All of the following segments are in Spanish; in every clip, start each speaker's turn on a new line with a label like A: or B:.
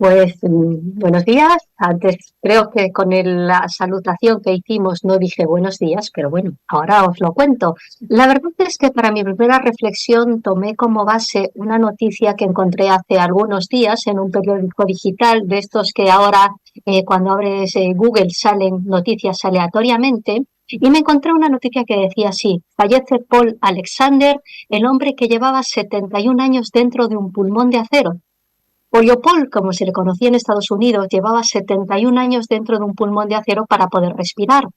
A: Pues buenos días. Antes creo que con la salutación que hicimos no dije buenos días, pero bueno, ahora os lo cuento. La verdad es que para mi primera reflexión tomé como base una noticia que encontré hace algunos días en un periódico digital de estos que ahora cuando abres Google salen noticias aleatoriamente. Y me encontré una noticia que decía así: fallece Paul Alexander, el hombre que llevaba 71 años dentro de un pulmón de acero. Paul, como se le conocía en Estados Unidos, llevaba 71 años dentro de un pulmón de acero para poder respirar.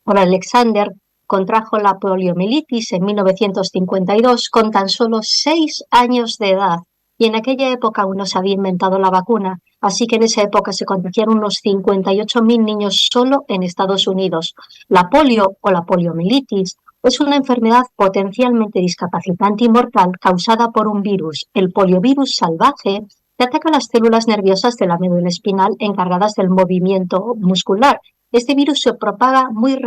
A: Paul Alexander contrajo la poliomielitis en 1952 con tan solo 6 años de edad, y en aquella época aún no se había inventado la vacuna, así que en esa época se contagiaron unos 58.000 niños solo en Estados Unidos. La polio o la poliomielitis es una enfermedad potencialmente discapacitante y mortal causada por un virus, el poliovirus salvaje, que ataca las células nerviosas de la médula espinal encargadas del movimiento muscular. Este virus se propaga muy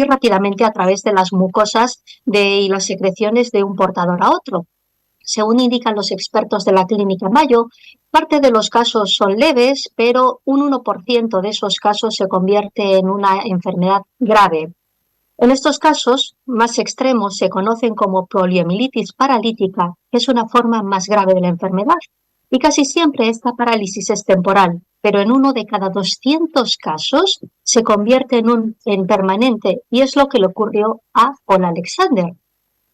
A: rápidamente a través de las mucosas y las secreciones de un portador a otro. Según indican los expertos de la Clínica Mayo, parte de los casos son leves, pero un 1% de esos casos se convierte en una enfermedad grave. En estos casos más extremos se conocen como poliomielitis paralítica, que es una forma más grave de la enfermedad. Y casi siempre esta parálisis es temporal, pero en uno de cada 200 casos se convierte en permanente, y es lo que le ocurrió a Paul Alexander.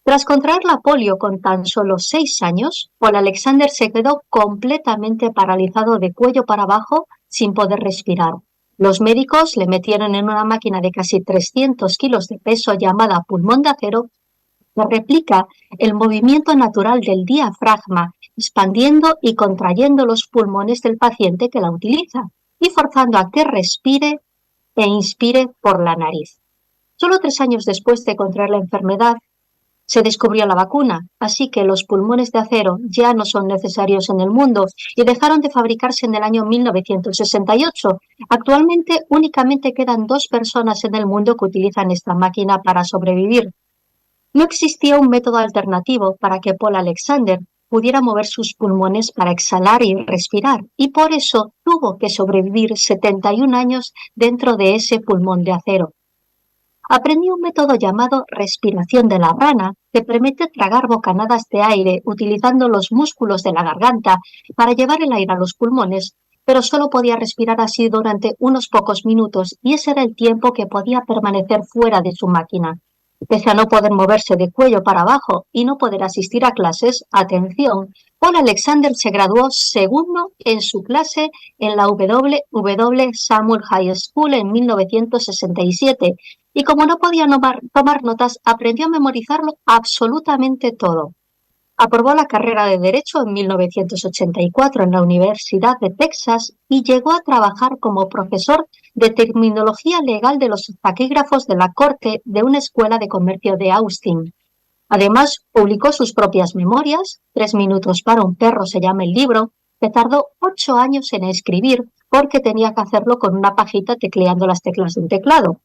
A: Tras contraer la polio con tan solo 6 años, Paul Alexander se quedó completamente paralizado de cuello para abajo sin poder respirar. Los médicos le metieron en una máquina de casi 300 kilos de peso llamada pulmón de acero, que replica el movimiento natural del diafragma, expandiendo y contrayendo los pulmones del paciente que la utiliza y forzando a que respire e inspire por la nariz. Solo 3 años después de contraer la enfermedad, se descubrió la vacuna, así que los pulmones de acero ya no son necesarios en el mundo y dejaron de fabricarse en el año 1968. Actualmente únicamente quedan 2 personas en el mundo que utilizan esta máquina para sobrevivir. No existía un método alternativo para que Paul Alexander pudiera mover sus pulmones para exhalar y respirar, y por eso tuvo que sobrevivir 71 años dentro de ese pulmón de acero. Aprendió un método llamado respiración de la rana, que permite tragar bocanadas de aire utilizando los músculos de la garganta para llevar el aire a los pulmones, pero solo podía respirar así durante unos pocos minutos, y ese era el tiempo que podía permanecer fuera de su máquina. Pese a no poder moverse de cuello para abajo y no poder asistir a clases, atención, Paul Alexander se graduó segundo en su clase en la W. Samuel High School en 1967, y como no podía tomar notas, aprendió a memorizarlo absolutamente todo. Aprobó la carrera de Derecho en 1984 en la Universidad de Texas y llegó a trabajar como profesor de terminología legal de los taquígrafos de la Corte de una escuela de comercio de Austin. Además, publicó sus propias memorias, 3 minutos para un perro se llama el libro, que tardó 8 años en escribir porque tenía que hacerlo con una pajita tecleando las teclas de un teclado.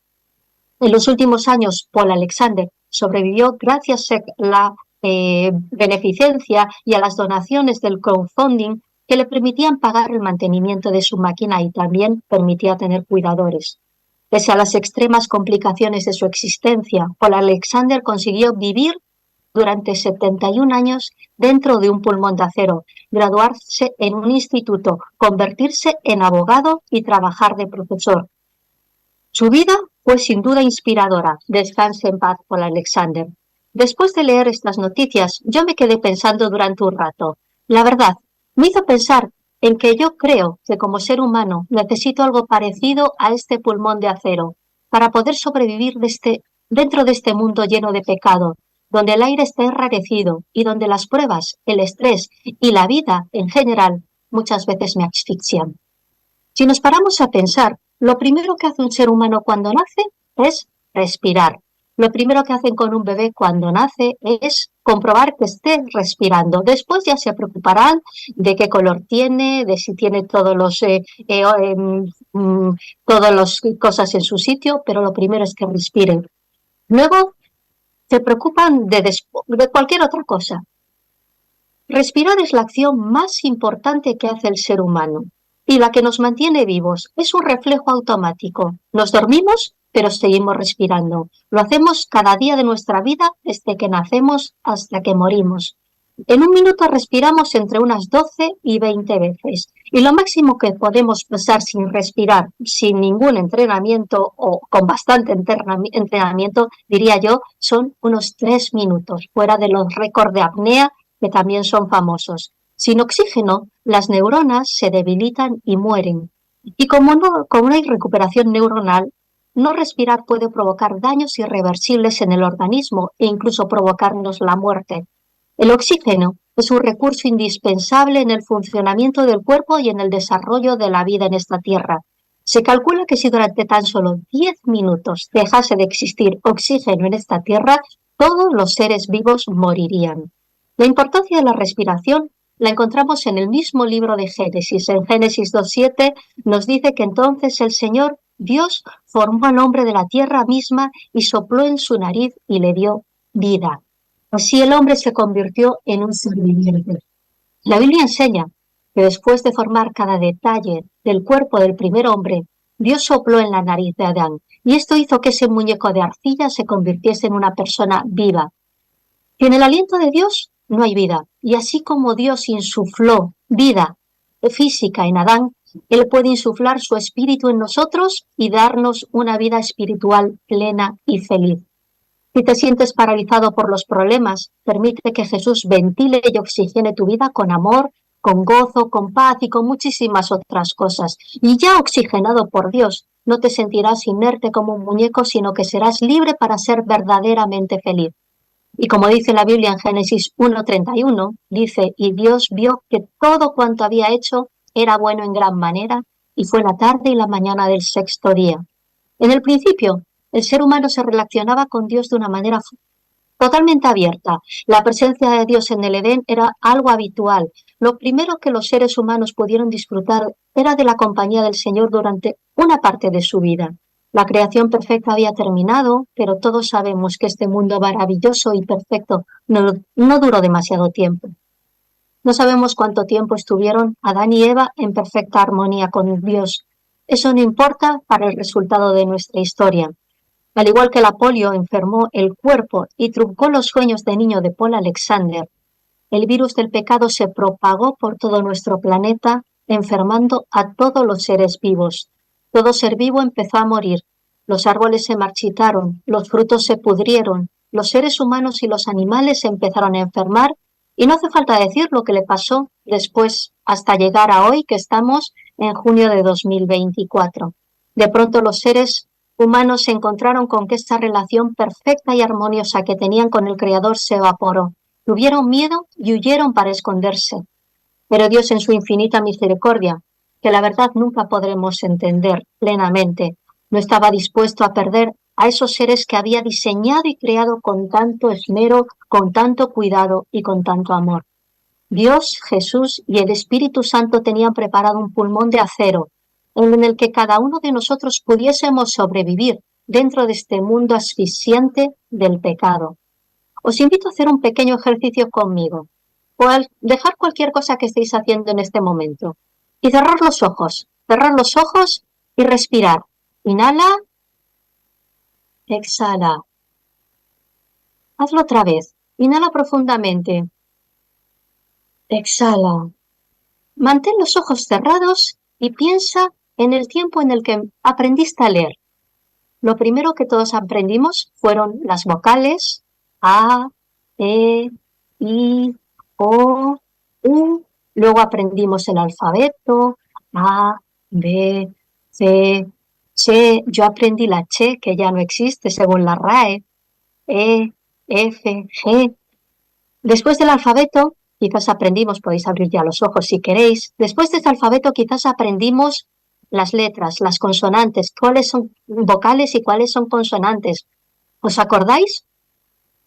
A: En los últimos años, Paul Alexander sobrevivió gracias a la beneficencia y a las donaciones del crowdfunding que le permitían pagar el mantenimiento de su máquina y también permitía tener cuidadores. Pese a las extremas complicaciones de su existencia, Paul Alexander consiguió vivir durante 71 años dentro de un pulmón de acero, graduarse en un instituto, convertirse en abogado y trabajar de profesor. Su vida fue sin duda inspiradora. Descanse en paz, Paul Alexander. Después de leer estas noticias, yo me quedé pensando durante un rato. La verdad, me hizo pensar en que yo creo que como ser humano necesito algo parecido a este pulmón de acero para poder sobrevivir dentro de este mundo lleno de pecado, donde el aire está enrarecido y donde las pruebas, el estrés y la vida en general muchas veces me asfixian. Si nos paramos a pensar, lo primero que hace un ser humano cuando nace es respirar. Lo primero que hacen con un bebé cuando nace es comprobar que esté respirando. Después ya se preocuparán de qué color tiene, de si tiene todas las cosas en su sitio, pero lo primero es que respiren. Luego se preocupan de cualquier otra cosa. Respirar es la acción más importante que hace el ser humano. y la que nos mantiene vivos. Es un reflejo automático. Nos dormimos, pero seguimos respirando. Lo hacemos cada día de nuestra vida, desde que nacemos hasta que morimos. En un minuto respiramos entre unas 12 y 20 veces. Y lo máximo que podemos pasar sin respirar, sin ningún entrenamiento o con bastante entrenamiento, diría yo, son unos 3 minutos, fuera de los récords de apnea, que también son famosos. Sin oxígeno, las neuronas se debilitan y mueren. Y como no hay recuperación neuronal, no respirar puede provocar daños irreversibles en el organismo e incluso provocarnos la muerte. El oxígeno es un recurso indispensable en el funcionamiento del cuerpo y en el desarrollo de la vida en esta tierra. Se calcula que si durante tan solo 10 minutos dejase de existir oxígeno en esta tierra, todos los seres vivos morirían. La importancia de la respiración la encontramos en el mismo libro de Génesis. En Génesis 2:7 nos dice que entonces el Señor Dios formó al hombre de la tierra misma y sopló en su nariz y le dio vida. Así el hombre se convirtió en un ser viviente. La Biblia enseña que después de formar cada detalle del cuerpo del primer hombre, Dios sopló en la nariz de Adán, y esto hizo que ese muñeco de arcilla se convirtiese en una persona viva. Sin el aliento de Dios no hay vida, y así como Dios insufló vida física en Adán, Él puede insuflar su espíritu en nosotros y darnos una vida espiritual plena y feliz. Si te sientes paralizado por los problemas, permite que Jesús ventile y oxigene tu vida con amor, con gozo, con paz y con muchísimas otras cosas. Y ya oxigenado por Dios, no te sentirás inerte como un muñeco, sino que serás libre para ser verdaderamente feliz. Y como dice la Biblia en Génesis 1:31, dice, y Dios vio que todo cuanto había hecho era bueno en gran manera, y fue la tarde y la mañana del sexto día. En el principio, el ser humano se relacionaba con Dios de una manera totalmente abierta. La presencia de Dios en el Edén era algo habitual. Lo primero que los seres humanos pudieron disfrutar era de la compañía del Señor durante una parte de su vida. La creación perfecta había terminado, pero todos sabemos que este mundo maravilloso y perfecto no duró demasiado tiempo. No sabemos cuánto tiempo estuvieron Adán y Eva en perfecta armonía con Dios. Eso no importa para el resultado de nuestra historia. Al igual que la polio enfermó el cuerpo y truncó los sueños de niño de Paul Alexander, el virus del pecado se propagó por todo nuestro planeta, enfermando a todos los seres vivos. Todo ser vivo empezó a morir. Los árboles se marchitaron, los frutos se pudrieron, los seres humanos y los animales se empezaron a enfermar, y no hace falta decir lo que le pasó después hasta llegar a hoy, que estamos en junio de 2024. De pronto los seres humanos se encontraron con que esta relación perfecta y armoniosa que tenían con el Creador se evaporó. Tuvieron miedo y huyeron para esconderse. Pero Dios, en su infinita misericordia, que la verdad nunca podremos entender plenamente, no estaba dispuesto a perder a esos seres que había diseñado y creado con tanto esmero, con tanto cuidado y con tanto amor. Dios, Jesús y el Espíritu Santo tenían preparado un pulmón de acero, en el que cada uno de nosotros pudiésemos sobrevivir dentro de este mundo asfixiante del pecado. Os invito a hacer un pequeño ejercicio conmigo, o al dejar cualquier cosa que estéis haciendo en este momento, y cerrar los ojos y respirar. Inhala, exhala. Hazlo otra vez. Inhala profundamente. Exhala. Mantén los ojos cerrados y piensa en el tiempo en el que aprendiste a leer. Lo primero que todos aprendimos fueron las vocales A, E, I, O, U. Luego aprendimos el alfabeto A, B, C, Che. Yo aprendí la Che, que ya no existe según la RAE. E, F, G. Después del alfabeto, quizás aprendimos, podéis abrir ya los ojos si queréis, después de este alfabeto quizás aprendimos las letras, las consonantes, cuáles son vocales y cuáles son consonantes. ¿Os acordáis?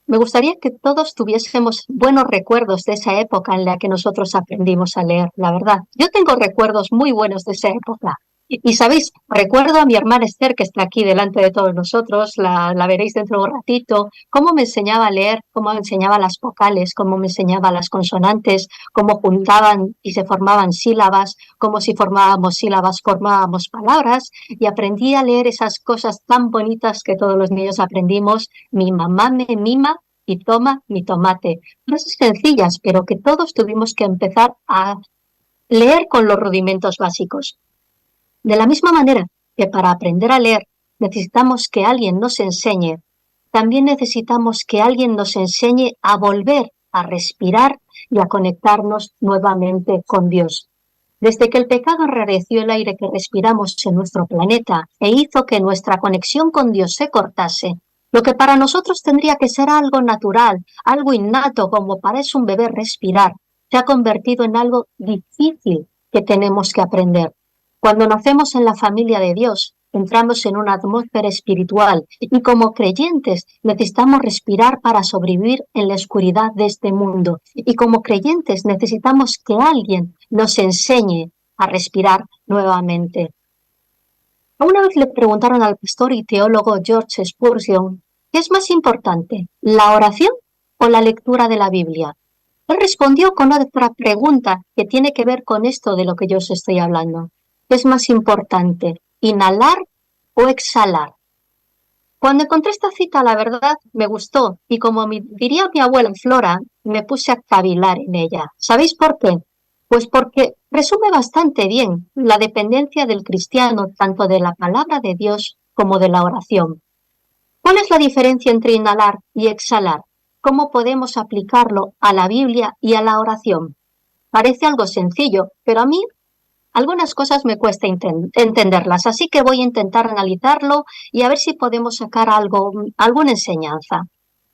A: Me gustaría que todos tuviésemos buenos recuerdos de esa época en la que nosotros aprendimos a leer, la verdad. Yo tengo recuerdos muy buenos de esa época. Y sabéis, recuerdo a mi hermana Esther, que está aquí delante de todos nosotros, la veréis dentro de un ratito, cómo me enseñaba a leer, cómo me enseñaba las vocales, cómo me enseñaba las consonantes, cómo juntaban y se formaban sílabas, cómo si formábamos sílabas formábamos palabras, y aprendí a leer esas cosas tan bonitas que todos los niños aprendimos. Mi mamá me mima y toma mi tomate. Cosas sencillas, pero que todos tuvimos que empezar a leer con los rudimentos básicos. De la misma manera que para aprender a leer necesitamos que alguien nos enseñe, también necesitamos que alguien nos enseñe a volver a respirar y a conectarnos nuevamente con Dios. Desde que el pecado enrareció el aire que respiramos en nuestro planeta e hizo que nuestra conexión con Dios se cortase, lo que para nosotros tendría que ser algo natural, algo innato como para un bebé respirar, se ha convertido en algo difícil que tenemos que aprender. Cuando nacemos en la familia de Dios, entramos en una atmósfera espiritual y como creyentes necesitamos respirar para sobrevivir en la oscuridad de este mundo. Y como creyentes necesitamos que alguien nos enseñe a respirar nuevamente. Una vez le preguntaron al pastor y teólogo George Spurgeon, ¿qué es más importante, la oración o la lectura de la Biblia? Él respondió con otra pregunta que tiene que ver con esto de lo que yo os estoy hablando. ¿Qué es más importante, inhalar o exhalar? Cuando encontré esta cita, la verdad, me gustó y como diría mi abuela Flora, me puse a cavilar en ella. ¿Sabéis por qué? Pues porque resume bastante bien la dependencia del cristiano tanto de la palabra de Dios como de la oración. ¿Cuál es la diferencia entre inhalar y exhalar? ¿Cómo podemos aplicarlo a la Biblia y a la oración? Parece algo sencillo, pero a mí algunas cosas me cuesta entenderlas, así que voy a intentar analizarlo y a ver si podemos sacar alguna enseñanza.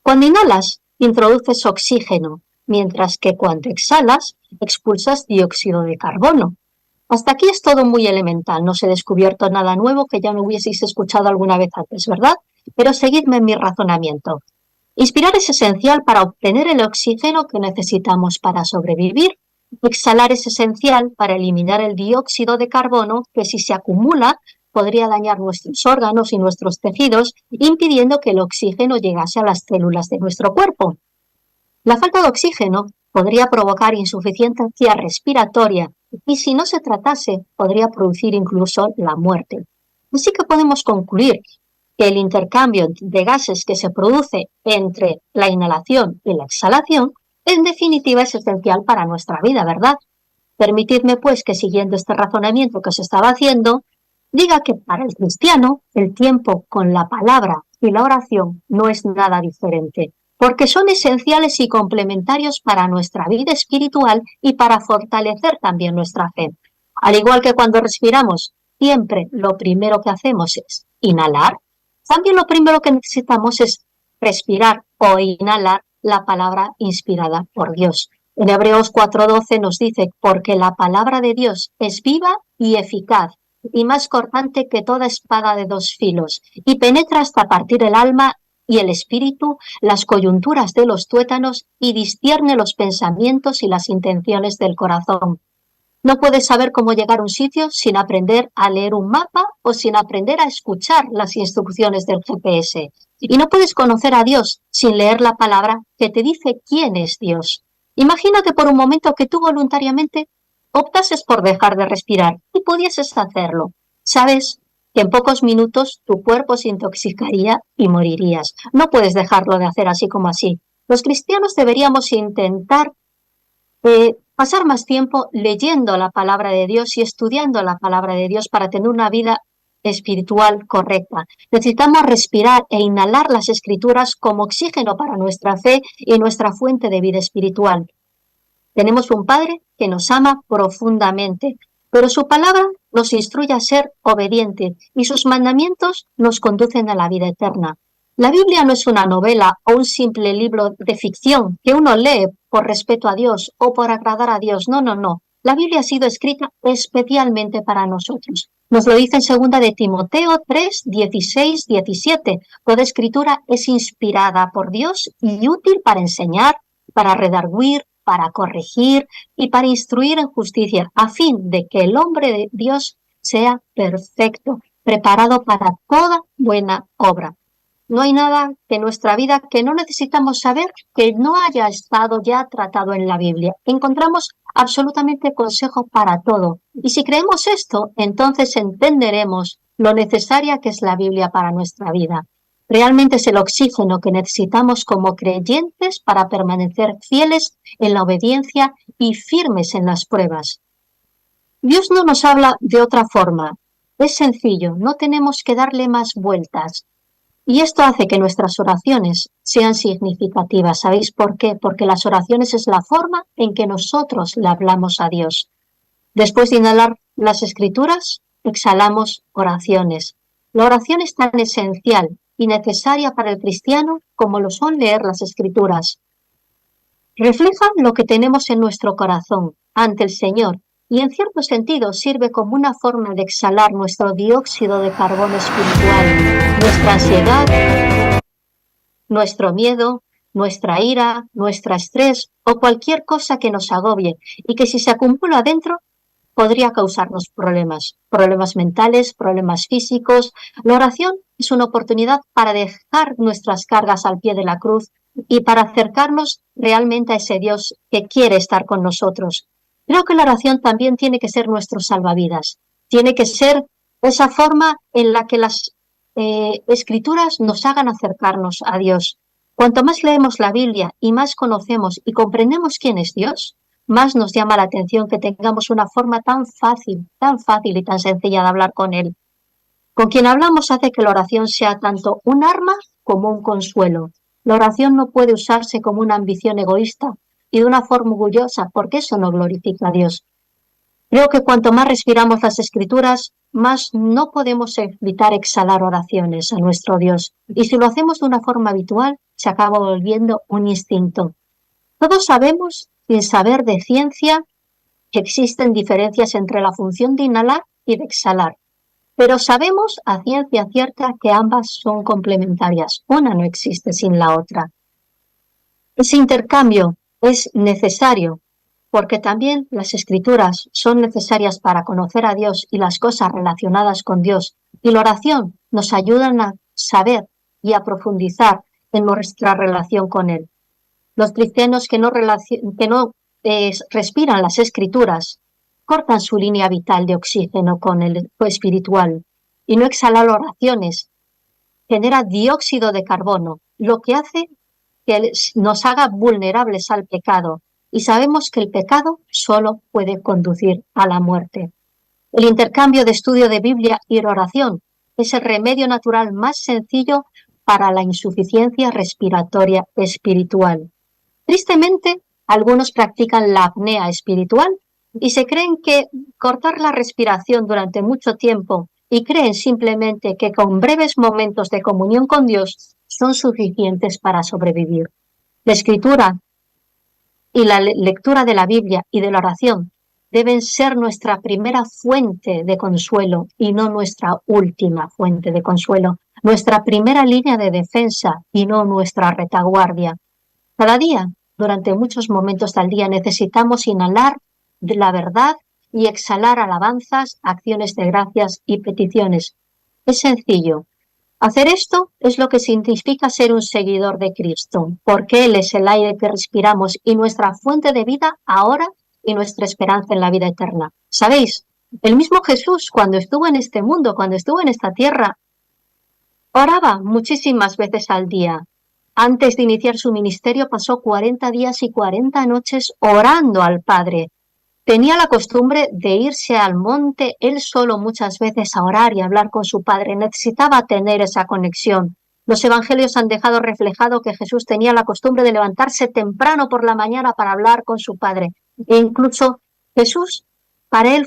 A: Cuando inhalas, introduces oxígeno, mientras que cuando exhalas, expulsas dióxido de carbono. Hasta aquí es todo muy elemental, no os he descubierto nada nuevo que ya no hubieseis escuchado alguna vez antes, ¿verdad? Pero seguidme en mi razonamiento. Inspirar es esencial para obtener el oxígeno que necesitamos para sobrevivir. Exhalar es esencial para eliminar el dióxido de carbono que si se acumula podría dañar nuestros órganos y nuestros tejidos, impidiendo que el oxígeno llegase a las células de nuestro cuerpo. La falta de oxígeno podría provocar insuficiencia respiratoria y si no se tratase podría producir incluso la muerte. Así que podemos concluir que el intercambio de gases que se produce entre la inhalación y la exhalación en definitiva es esencial para nuestra vida, ¿verdad? Permitidme pues que siguiendo este razonamiento que os estaba haciendo, diga que para el cristiano el tiempo con la palabra y la oración no es nada diferente, porque son esenciales y complementarios para nuestra vida espiritual y para fortalecer también nuestra fe. Al igual que cuando respiramos, siempre lo primero que hacemos es inhalar, también lo primero que necesitamos es respirar o inhalar la palabra inspirada por Dios. En Hebreos 4:12 nos dice, porque la palabra de Dios es viva y eficaz, y más cortante que toda espada de dos filos, y penetra hasta partir el alma y el espíritu, las coyunturas de los tuétanos, y discierne los pensamientos y las intenciones del corazón. No puedes saber cómo llegar a un sitio sin aprender a leer un mapa o sin aprender a escuchar las instrucciones del GPS. Y no puedes conocer a Dios sin leer la palabra que te dice quién es Dios. Imagínate por un momento que tú voluntariamente optases por dejar de respirar y pudieses hacerlo. Sabes que en pocos minutos tu cuerpo se intoxicaría y morirías. No puedes dejarlo de hacer así como así. Los cristianos deberíamos intentar pasar más tiempo leyendo la palabra de Dios y estudiando la palabra de Dios para tener una vida espiritual correcta. Necesitamos respirar e inhalar las escrituras como oxígeno para nuestra fe y nuestra fuente de vida espiritual. Tenemos un Padre que nos ama profundamente, pero su palabra nos instruye a ser obedientes y sus mandamientos nos conducen a la vida eterna. La Biblia no es una novela o un simple libro de ficción que uno lee por respeto a Dios o por agradar a Dios. No, no, no. La Biblia ha sido escrita especialmente para nosotros. Nos lo dice en 2 de Timoteo 3, 16, 17. Toda escritura es inspirada por Dios y útil para enseñar, para redarguir, para corregir y para instruir en justicia, a fin de que el hombre de Dios sea perfecto, preparado para toda buena obra. No hay nada de nuestra vida que no necesitamos saber que no haya estado ya tratado en la Biblia. Encontramos absolutamente consejo para todo. Y si creemos esto, entonces entenderemos lo necesaria que es la Biblia para nuestra vida. Realmente es el oxígeno que necesitamos como creyentes para permanecer fieles en la obediencia y firmes en las pruebas. Dios no nos habla de otra forma. Es sencillo, no tenemos que darle más vueltas. Y esto hace que nuestras oraciones sean significativas. ¿Sabéis por qué? Porque las oraciones es la forma en que nosotros le hablamos a Dios. Después de inhalar las escrituras, exhalamos oraciones. La oración es tan esencial y necesaria para el cristiano como lo son leer las escrituras. Refleja lo que tenemos en nuestro corazón ante el Señor y en cierto sentido sirve como una forma de exhalar nuestro dióxido de carbono espiritual, nuestra ansiedad, nuestro miedo, nuestra ira, nuestro estrés o cualquier cosa que nos agobie y que si se acumula dentro podría causarnos problemas mentales, problemas físicos. La oración es una oportunidad para dejar nuestras cargas al pie de la cruz y para acercarnos realmente a ese Dios que quiere estar con nosotros. Creo que la oración también tiene que ser nuestro salvavidas. Tiene que ser esa forma en la que las escrituras nos hagan acercarnos a Dios. Cuanto más leemos la Biblia y más conocemos y comprendemos quién es Dios, más nos llama la atención que tengamos una forma tan fácil y tan sencilla de hablar con Él. Con quien hablamos hace que la oración sea tanto un arma como un consuelo. La oración no puede usarse como una ambición egoísta y de una forma orgullosa, porque eso no glorifica a Dios. Creo que cuanto más respiramos las Escrituras, más no podemos evitar exhalar oraciones a nuestro Dios. Y si lo hacemos de una forma habitual, se acaba volviendo un instinto. Todos sabemos, sin saber de ciencia, que existen diferencias entre la función de inhalar y de exhalar. Pero sabemos a ciencia cierta que ambas son complementarias. Una no existe sin la otra. Ese intercambio es necesario porque también las escrituras son necesarias para conocer a Dios y las cosas relacionadas con Dios. Y la oración nos ayuda a saber y a profundizar en nuestra relación con Él. Los cristianos que no respiran las escrituras cortan su línea vital de oxígeno con el espiritual y no exhalar oraciones genera dióxido de carbono, lo que hace que nos haga vulnerables al pecado y sabemos que el pecado solo puede conducir a la muerte. El intercambio de estudio de Biblia y oración es el remedio natural más sencillo para la insuficiencia respiratoria espiritual. Tristemente, algunos practican la apnea espiritual y se creen que cortar la respiración durante mucho tiempo y creen simplemente que con breves momentos de comunión con Dios son suficientes para sobrevivir. La escritura y la lectura de la Biblia y de la oración deben ser nuestra primera fuente de consuelo y no nuestra última fuente de consuelo, nuestra primera línea de defensa y no nuestra retaguardia. Cada día, durante muchos momentos del día, necesitamos inhalar de la verdad y exhalar alabanzas, acciones de gracias y peticiones. Es sencillo. Hacer esto es lo que significa ser un seguidor de Cristo, porque Él es el aire que respiramos y nuestra fuente de vida ahora y nuestra esperanza en la vida eterna. ¿Sabéis? El mismo Jesús, cuando estuvo en este mundo, cuando estuvo en esta tierra, oraba muchísimas veces al día. Antes de iniciar su ministerio pasó 40 días y 40 noches orando al Padre. Tenía la costumbre de irse al monte él solo muchas veces a orar y hablar con su Padre. Necesitaba tener esa conexión. Los evangelios han dejado reflejado que Jesús tenía la costumbre de levantarse temprano por la mañana para hablar con su Padre. E incluso Jesús, para él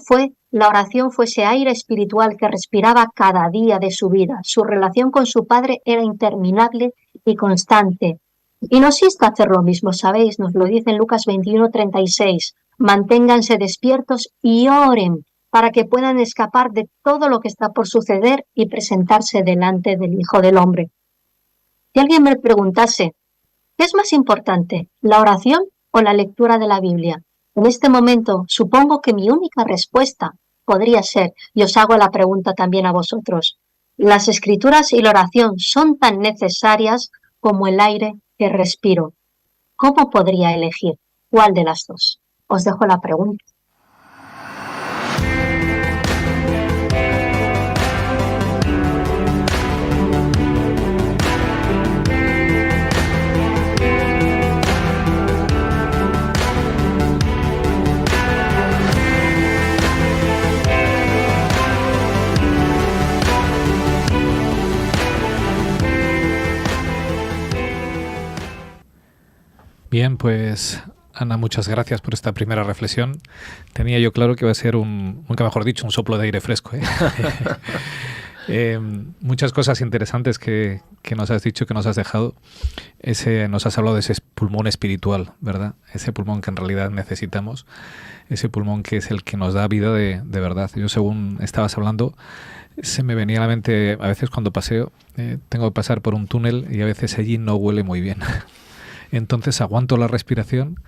A: la oración fue ese aire espiritual que respiraba cada día de su vida. Su relación con su Padre era interminable y constante. Y nos insta a hacer lo mismo, ¿sabéis? Nos lo dice en Lucas 21:36. Manténganse despiertos y oren para que puedan escapar de todo lo que está por suceder y presentarse delante del Hijo del Hombre. Si alguien me preguntase, ¿qué es más importante, la oración o la lectura de la Biblia? En este momento supongo que mi única respuesta, podría ser, y os hago la pregunta también a vosotros, ¿las escrituras y la oración son tan necesarias como el aire que respiro? ¿Cómo podría elegir? ¿Cuál de las dos? Os dejo la pregunta.
B: Bien, pues Ana, muchas gracias por esta primera reflexión. Tenía yo claro que iba a ser nunca mejor dicho, un soplo de aire fresco, ¿eh? Muchas cosas interesantes que nos has dicho, que nos has dejado. Nos has hablado de ese pulmón espiritual, ¿verdad? Ese pulmón que en realidad necesitamos, ese pulmón que es el que nos da vida de verdad. Yo, según estabas hablando, se me venía a la mente, a veces cuando paseo, tengo que pasar por un túnel y a veces allí no huele muy bien. Entonces aguanto la respiración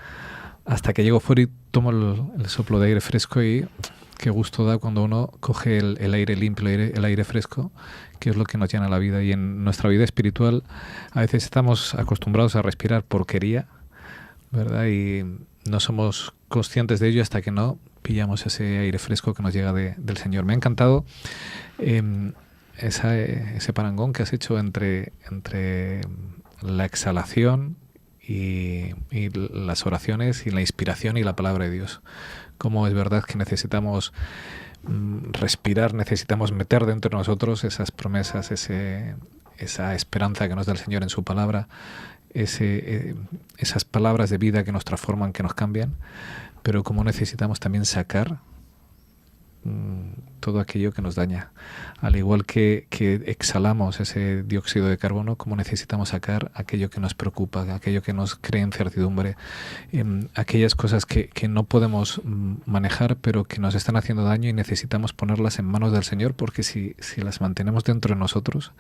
B: hasta que llego fuera y tomo el soplo de aire fresco, y qué gusto da cuando uno coge el aire limpio, el aire fresco, que es lo que nos llena la vida. Y en nuestra vida espiritual a veces estamos acostumbrados a respirar porquería, ¿verdad? Y no somos conscientes de ello hasta que no pillamos ese aire fresco que nos llega del Señor. Me ha encantado ese parangón que has hecho entre la exhalación y las oraciones y la inspiración y la palabra de Dios. Cómo es verdad que necesitamos respirar, necesitamos meter dentro de nosotros esas promesas, esa esperanza que nos da el Señor en su palabra, esas palabras de vida que nos transforman, que nos cambian, pero cómo necesitamos también sacar todo aquello que nos daña. Al igual que exhalamos ese dióxido de carbono, como necesitamos sacar aquello que nos preocupa, aquello que nos crea incertidumbre, aquellas cosas que no podemos manejar, pero que nos están haciendo daño, y necesitamos ponerlas en manos del Señor, porque si las mantenemos dentro de nosotros,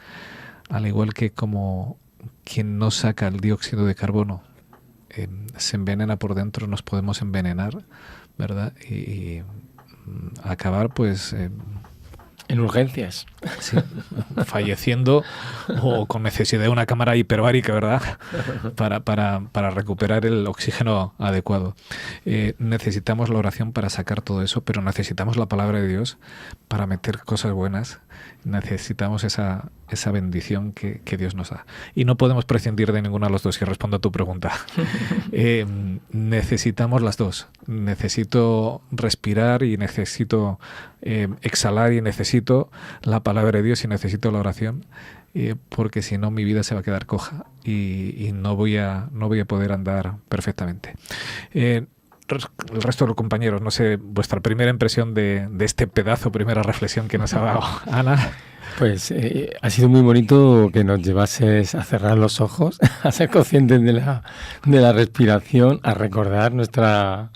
B: al igual que como quien no saca el dióxido de carbono se envenena por dentro, nos podemos envenenar, ¿verdad? Y acabar pues
C: en urgencias,
B: sí, falleciendo o con necesidad de una cámara hiperbárica, ¿verdad? para recuperar el oxígeno adecuado. Necesitamos la oración para sacar todo eso, pero necesitamos la palabra de Dios para meter cosas buenas. Necesitamos esa bendición que Dios nos da. Y no podemos prescindir de ninguna de las dos, si respondo a tu pregunta. Necesitamos las dos. Necesito respirar y necesito exhalar, y necesito la palabra de Dios y necesito la oración, porque si no mi vida se va a quedar coja y no voy a poder andar perfectamente. El resto de los compañeros, no sé, vuestra primera impresión de este pedazo, primera reflexión que nos ha dado Ana.
C: Pues ha sido muy bonito que nos llevases a cerrar los ojos, a ser conscientes de la respiración, a recordar nuestra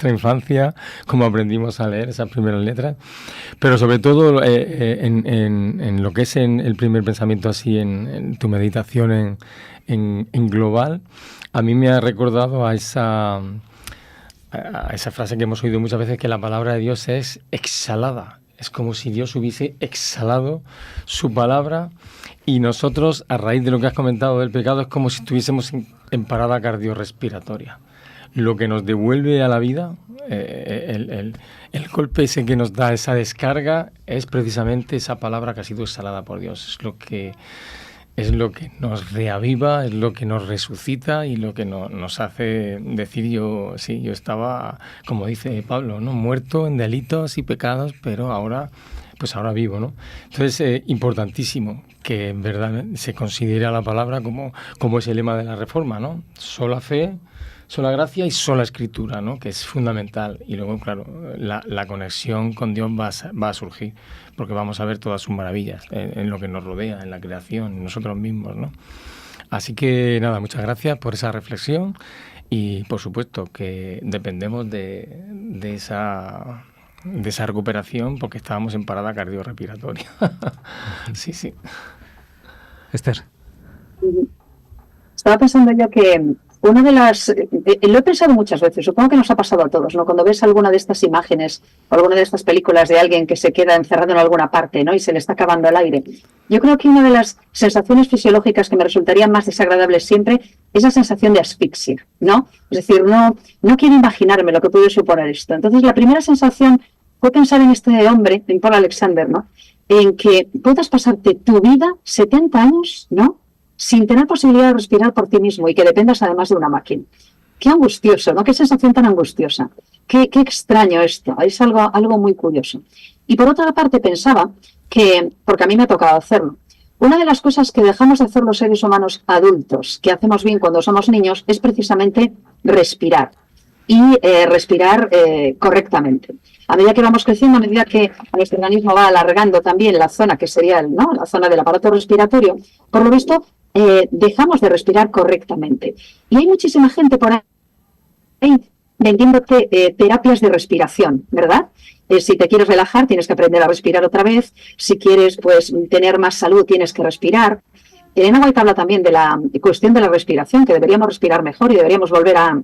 C: infancia, cómo aprendimos a leer esas primeras letras, pero sobre todo en lo que es en el primer pensamiento, así en tu meditación en global, a mí me ha recordado a esa frase que hemos oído muchas veces, que la palabra de Dios es exhalada. Es como si Dios hubiese exhalado su palabra, y nosotros, a raíz de lo que has comentado del pecado, es como si estuviésemos en parada cardiorrespiratoria. Lo que nos devuelve a la vida, el golpe ese que nos da esa descarga, es precisamente esa palabra que ha sido exhalada por Dios. Es lo que nos reaviva, es lo que nos resucita y lo que nos hace decir yo estaba, como dice Pablo, ¿no? Muerto en delitos y pecados, pero ahora vivo, ¿no? Entonces, importantísimo que en verdad se considere la palabra como es el lema de la Reforma, ¿no? Sola fe, sola gracia y sola escritura, ¿no? Que es fundamental. Y luego, claro, la conexión con Dios va a surgir, porque vamos a ver todas sus maravillas en lo que nos rodea, en la creación, en nosotros mismos, ¿no? Así que nada, muchas gracias por esa reflexión, y por supuesto que dependemos de esa recuperación, porque estábamos en parada cardiorrespiratoria. Sí, sí.
B: Esther.
D: Estaba pensando yo que una de las... lo he pensado muchas veces, supongo que nos ha pasado a todos, ¿no? Cuando ves alguna de estas imágenes o alguna de estas películas de alguien que se queda encerrado en alguna parte, ¿no? Y se le está acabando el aire. Yo creo que una de las sensaciones fisiológicas que me resultarían más desagradables siempre es la sensación de asfixia, ¿no? Es decir, no quiero imaginarme lo que puede suponer esto. Entonces, la primera sensación fue pensar en este hombre, en Paul Alexander, ¿no? En que puedas pasarte tu vida, 70 años, ¿no? Sin tener posibilidad de respirar por ti mismo y que dependas además de una máquina. Qué angustioso, ¿no? Qué sensación tan angustiosa. Qué extraño esto. Es algo muy curioso. Y por otra parte pensaba que, porque a mí me ha tocado hacerlo, una de las cosas que dejamos de hacer los seres humanos adultos, que hacemos bien cuando somos niños, es precisamente respirar. Y respirar correctamente. A medida que vamos creciendo, a medida que nuestro organismo va alargando también la zona que sería la zona del aparato respiratorio, por lo visto dejamos de respirar correctamente. Y hay muchísima gente por ahí vendiéndote terapias de respiración, ¿verdad? Si te quieres relajar, tienes que aprender a respirar otra vez. Si quieres pues tener más salud, tienes que respirar. Elena White habla también de la cuestión de la respiración, que deberíamos respirar mejor y deberíamos volver a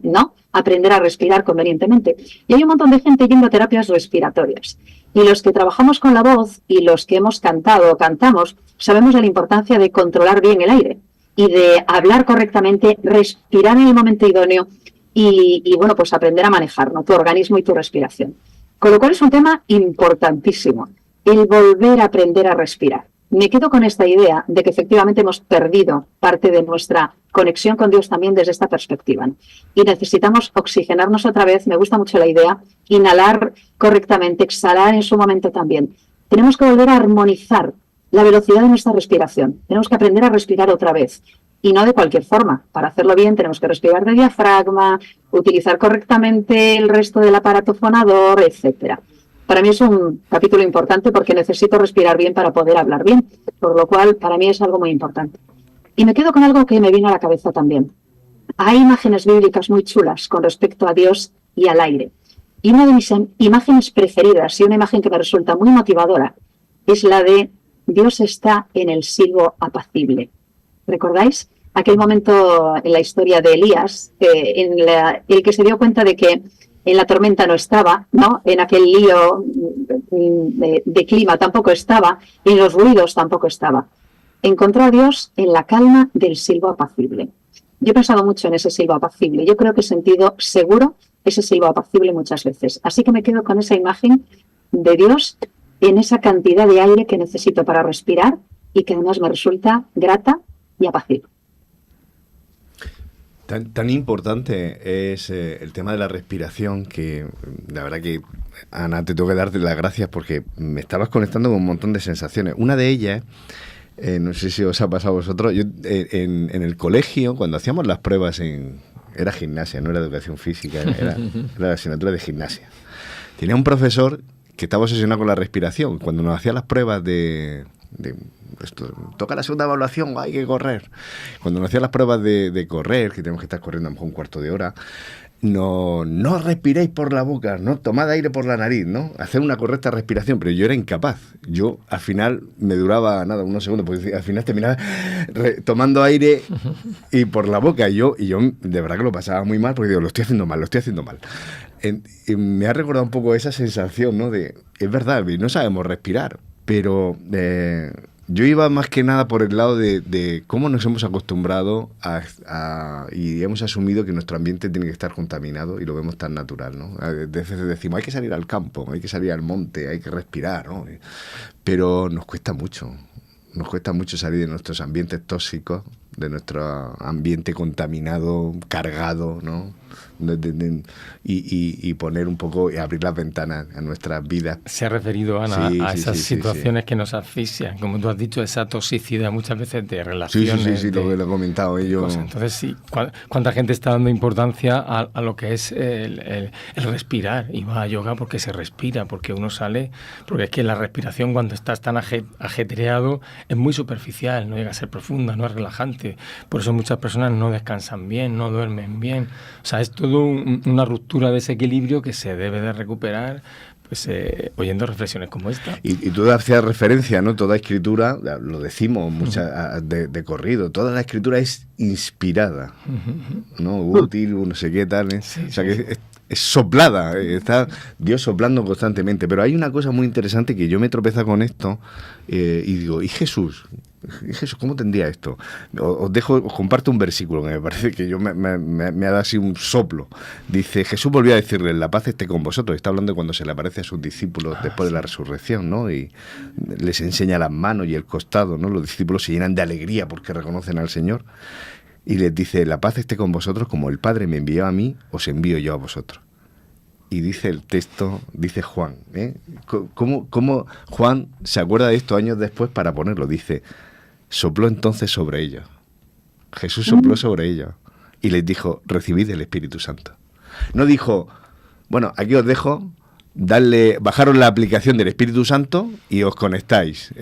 D: aprender a respirar convenientemente. Y hay un montón de gente yendo a terapias respiratorias. Y los que trabajamos con la voz y los que hemos cantado o cantamos, sabemos de la importancia de controlar bien el aire y de hablar correctamente, respirar en el momento idóneo y bueno, pues aprender a manejar, ¿no?, tu organismo y tu respiración. Con lo cual es un tema importantísimo, el volver a aprender a respirar. Me quedo con esta idea de que efectivamente hemos perdido parte de nuestra conexión con Dios también desde esta perspectiva, ¿no? Y necesitamos oxigenarnos otra vez. Me gusta mucho la idea, inhalar correctamente, exhalar en su momento también. Tenemos que volver a armonizar la velocidad de nuestra respiración. Tenemos que aprender a respirar otra vez. Y no de cualquier forma. Para hacerlo bien tenemos que respirar de diafragma, utilizar correctamente el resto del aparato fonador, etcétera. Para mí es un capítulo importante porque necesito respirar bien para poder hablar bien, por lo cual para mí es algo muy importante. Y me quedo con algo que me vino a la cabeza también. Hay imágenes bíblicas muy chulas con respecto a Dios y al aire. Y una de mis imágenes preferidas y una imagen que me resulta muy motivadora es la de Dios está en el silbo apacible. ¿Recordáis? Aquel momento en la historia de Elías, en el que se dio cuenta de que en la tormenta no estaba, ¿no? En aquel lío de clima tampoco estaba, en los ruidos tampoco estaba. Encontró a Dios en la calma del silbo apacible. Yo he pensado mucho en ese silbo apacible. Yo creo que he sentido seguro ese silbo apacible muchas veces. Así que me quedo con esa imagen de Dios en esa cantidad de aire que necesito para respirar y que además me resulta grata y apacible.
E: Tan importante es el tema de la respiración que la verdad que, Ana, te tengo que darte las gracias porque me estabas conectando con un montón de sensaciones. Una de ellas, no sé si os ha pasado a vosotros, yo en el colegio, cuando hacíamos las pruebas era gimnasia, no era educación física, era la asignatura de gimnasia. Tenía un profesor que estaba obsesionado con la respiración. Cuando nos hacía las pruebas de esto, toca la segunda evaluación, hay que correr. Cuando nos hacía las pruebas de correr, que tenemos que estar corriendo a lo mejor un cuarto de hora, no respiréis por la boca, no tomad aire por la nariz, ¿no? Hacer una correcta respiración, pero yo era incapaz. Yo al final me duraba unos segundos, porque al final terminaba tomando aire y por la boca. Y yo de verdad que lo pasaba muy mal, porque digo, lo estoy haciendo mal. Y me ha recordado un poco esa sensación, ¿no? Es verdad, no sabemos respirar, pero yo iba más que nada por el lado de cómo nos hemos acostumbrado y hemos asumido que nuestro ambiente tiene que estar contaminado y lo vemos tan natural, ¿no? A veces decimos, hay que salir al campo, hay que salir al monte, hay que respirar, ¿no? Pero nos cuesta mucho salir de nuestros ambientes tóxicos, de nuestro ambiente contaminado, cargado, ¿no? Y poner un poco y abrir las ventanas a nuestras vidas.
C: Se ha referido, Ana, a esas situaciones que nos asfixian, como tú has dicho, esa toxicidad muchas veces de relaciones.
E: Sí, lo he comentado yo.
C: Entonces, sí, ¿cuánta gente está dando importancia a lo que es el respirar? Y va a yoga porque se respira, porque uno sale, porque es que la respiración cuando estás tan ajetreado es muy superficial, no llega a ser profunda, no es relajante. Por eso muchas personas no descansan bien, no duermen bien. O sea, es todo una ruptura de ese equilibrio que se debe de recuperar pues oyendo reflexiones como esta.
E: Y tú hacías referencia, ¿no? Toda escritura, lo decimos de corrido, toda la escritura es inspirada, ¿no? Útil, no sé qué tal, ¿eh?
C: Sí,
E: o sea que es soplada, está Dios soplando constantemente. Pero hay una cosa muy interesante que yo me tropezado con esto y digo, ¿y Jesús? ¿Cómo tendría esto? Os comparto un versículo que me parece que yo me ha dado así un soplo. Dice, Jesús volvió a decirle, la paz esté con vosotros. Está hablando de cuando se le aparece a sus discípulos después de la resurrección, ¿no? Y les enseña las manos y el costado, ¿no? Los discípulos se llenan de alegría porque reconocen al Señor. Y les dice, la paz esté con vosotros, como el Padre me envió a mí, os envío yo a vosotros. Y dice el texto, dice Juan, ¿eh? ¿Cómo Juan se acuerda de esto años después para ponerlo? Dice, sopló entonces sobre ellos. Jesús sopló sobre ellos y les dijo, recibid el Espíritu Santo. No dijo, bueno, aquí os dejo, bajaros la aplicación del Espíritu Santo y os conectáis,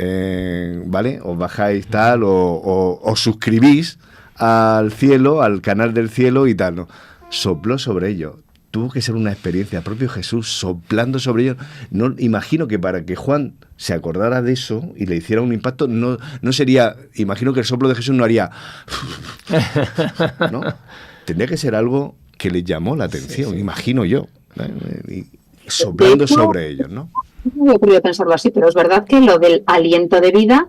E: ¿vale? Os bajáis tal o os suscribís al cielo, al canal del cielo y tal, ¿no? Sopló sobre ellos. Tuvo que ser una experiencia, propio Jesús soplando sobre ellos. No, imagino que para que Juan se acordara de eso y le hiciera un impacto, no sería, imagino que el soplo de Jesús no haría, ¿no? Tendría que ser algo que le llamó la atención, imagino yo, y soplando sobre ellos, ¿no?
D: No me ocurrido pensarlo así, pero es verdad que lo del aliento de vida,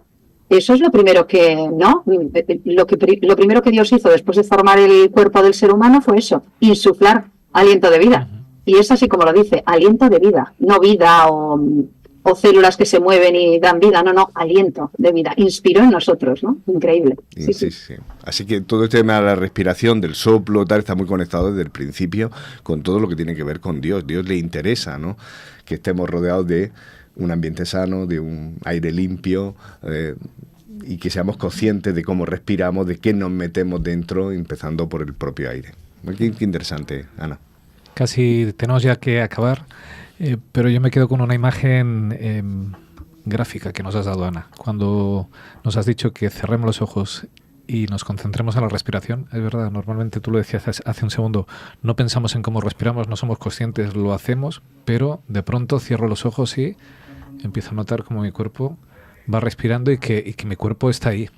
D: eso es lo primero que, ¿no? Lo primero que Dios hizo después de formar el cuerpo del ser humano fue eso, insuflar aliento de vida. Y es así como lo dice, aliento de vida, no vida o células que se mueven y dan vida, no, aliento de vida. Inspiró en nosotros, ¿no? Increíble. Sí.
E: Así que todo este tema de la respiración, del soplo, tal, está muy conectado desde el principio con todo lo que tiene que ver con Dios. Dios le interesa, ¿no? Que estemos rodeados de un ambiente sano, de un aire limpio, y que seamos conscientes de cómo respiramos, de qué nos metemos dentro, empezando por el propio aire. Qué interesante, Ana.
B: Casi tenemos ya que acabar, pero yo me quedo con una imagen gráfica que nos has dado, Ana. Cuando nos has dicho que cerremos los ojos y nos concentremos en la respiración, es verdad, normalmente tú lo decías hace un segundo, no pensamos en cómo respiramos, no somos conscientes, lo hacemos, pero de pronto cierro los ojos y empiezo a notar cómo mi cuerpo va respirando y que mi cuerpo está ahí.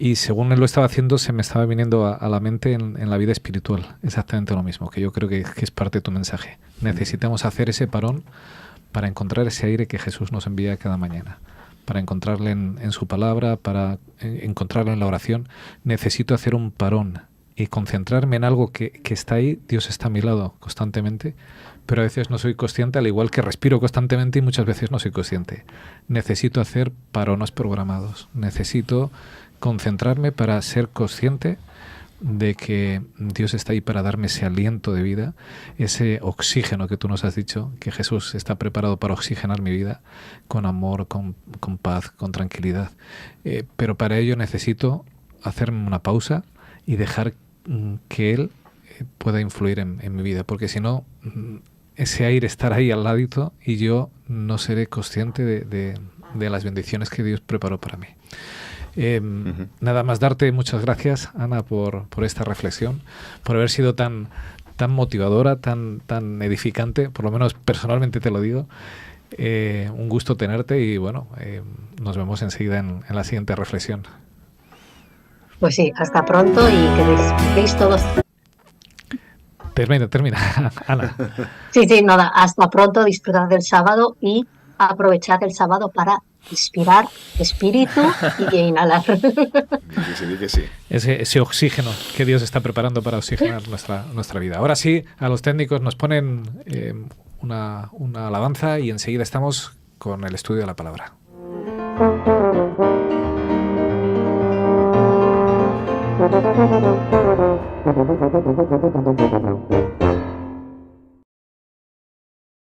B: Y según él lo estaba haciendo, se me estaba viniendo a la mente en la vida espiritual exactamente lo mismo, que yo creo que es parte de tu mensaje. Necesitamos hacer ese parón para encontrar ese aire que Jesús nos envía cada mañana, para encontrarle en su palabra, para encontrarle en la oración. Necesito hacer un parón y concentrarme en algo que está ahí. Dios está a mi lado constantemente, pero a veces no soy consciente, al igual que respiro constantemente y muchas veces no soy consciente. Necesito hacer parones programados. Necesito concentrarme para ser consciente de que Dios está ahí para darme ese aliento de vida, ese oxígeno que tú nos has dicho, que Jesús está preparado para oxigenar mi vida con amor, con paz, con tranquilidad. Pero para ello necesito hacerme una pausa y dejar que Él pueda influir en mi vida, porque si no, ese aire estará ahí al ladito y yo no seré consciente de las bendiciones que Dios preparó para mí. Nada más darte muchas gracias, Ana, por esta reflexión, por haber sido tan motivadora, tan edificante, por lo menos personalmente te lo digo. Un gusto tenerte y bueno, nos vemos enseguida en la siguiente reflexión.
A: Pues sí, hasta pronto y que disfrutéis todos.
B: Termina, Ana.
A: Sí, nada, hasta pronto, disfrutad del sábado y aprovechad el sábado para inspirar espíritu y inhalar.
E: Que sí.
B: Ese oxígeno que Dios está preparando para oxigenar nuestra vida. Ahora sí, a los técnicos nos ponen una alabanza y enseguida estamos con el estudio de la palabra.